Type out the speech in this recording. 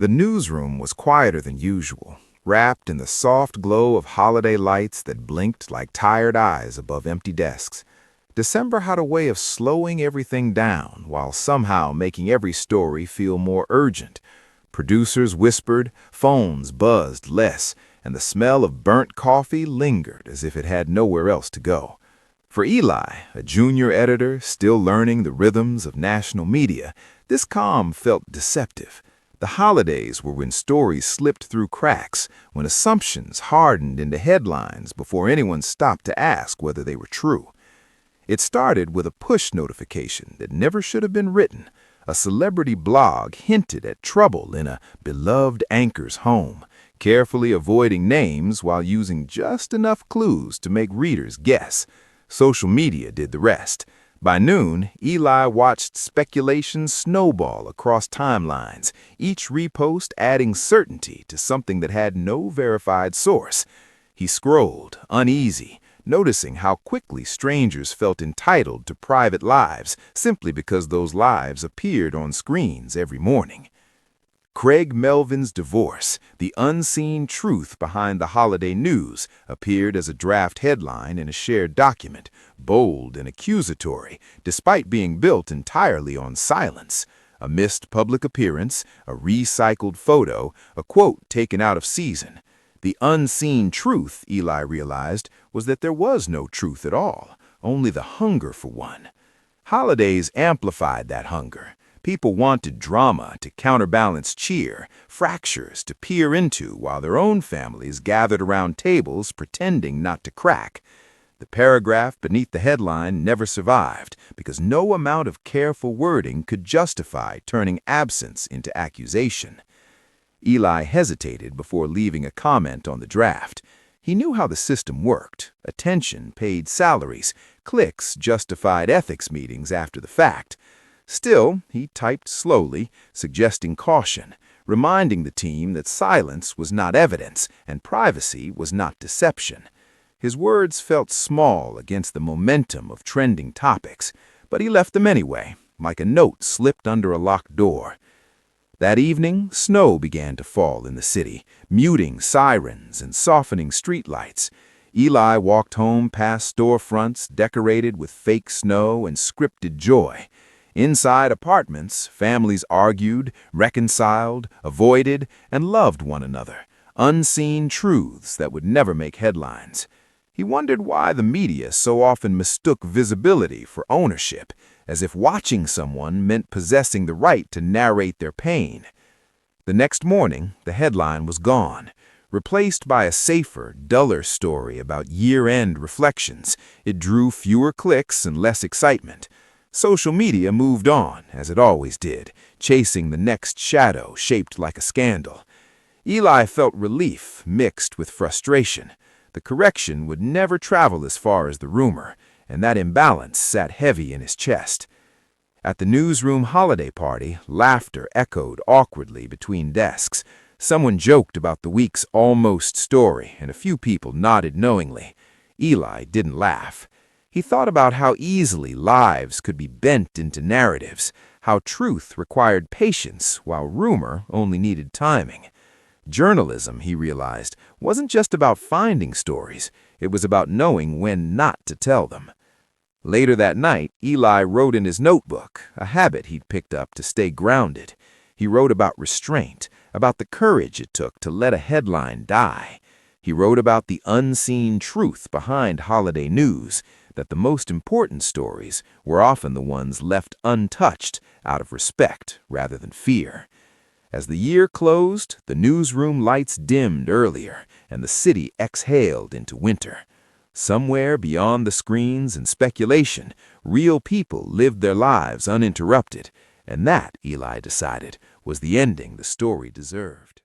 The newsroom was quieter than usual, wrapped in the soft glow of holiday lights that blinked like tired eyes above empty desks. December had a way of slowing everything down while somehow making every story feel more urgent. Producers whispered, phones buzzed less, and the smell of burnt coffee lingered as if it had nowhere else to go. For Eli, a junior editor still learning the rhythms of national media, this calm felt deceptive. The holidays were when stories slipped through cracks, when assumptions hardened into headlines before anyone stopped to ask whether they were true. It started with a push notification that never should have been written. A celebrity blog hinted at trouble in a beloved anchor's home, carefully avoiding names while using just enough clues to make readers guess. Social media did the rest. By noon, Eli watched speculation snowball across timelines, each repost adding certainty to something that had no verified source. He scrolled, uneasy, noticing how quickly strangers felt entitled to private lives simply because those lives appeared on screens every morning. Craig Melvin's divorce, the unseen truth behind the holiday news, appeared as a draft headline in a shared document, bold and accusatory, despite being built entirely on silence. A missed public appearance, a recycled photo, a quote taken out of season. The unseen truth, Eli realized, was that there was no truth at all, only the hunger for one. Holidays amplified that hunger. People wanted drama to counterbalance cheer, fractures to peer into while their own families gathered around tables pretending not to crack. The paragraph beneath the headline never survived because no amount of careful wording could justify turning absence into accusation. Eli hesitated before leaving a comment on the draft. He knew how the system worked. Attention paid salaries, clicks justified ethics meetings after the fact. Still, he typed slowly, suggesting caution, reminding the team that silence was not evidence and privacy was not deception. His words felt small against the momentum of trending topics, but he left them anyway, like a note slipped under a locked door. That evening, snow began to fall in the city, muting sirens and softening streetlights. Eli walked home past storefronts decorated with fake snow and scripted joy. Inside apartments, families argued, reconciled, avoided, and loved one another, unseen truths that would never make headlines. He wondered why the media so often mistook visibility for ownership, as if watching someone meant possessing the right to narrate their pain. The next morning, the headline was gone, replaced by a safer, duller story about year-end reflections. It drew fewer clicks and less excitement. Social media moved on, as it always did, chasing the next shadow shaped like a scandal. Eli felt relief mixed with frustration. The correction would never travel as far as the rumor, and that imbalance sat heavy in his chest. At the newsroom holiday party, laughter echoed awkwardly between desks. Someone joked about the week's almost story, and a few people nodded knowingly. Eli didn't laugh. He thought about how easily lives could be bent into narratives, how truth required patience while rumor only needed timing. Journalism, he realized, wasn't just about finding stories. It was about knowing when not to tell them. Later that night, Eli wrote in his notebook, a habit he'd picked up to stay grounded. He wrote about restraint, about the courage it took to let a headline die. He wrote about the unseen truth behind holiday news, that the most important stories were often the ones left untouched out of respect rather than fear. As the year closed, the newsroom lights dimmed earlier, and the city exhaled into winter. Somewhere beyond the screens and speculation, real people lived their lives uninterrupted, and that, Eli decided, was the ending the story deserved.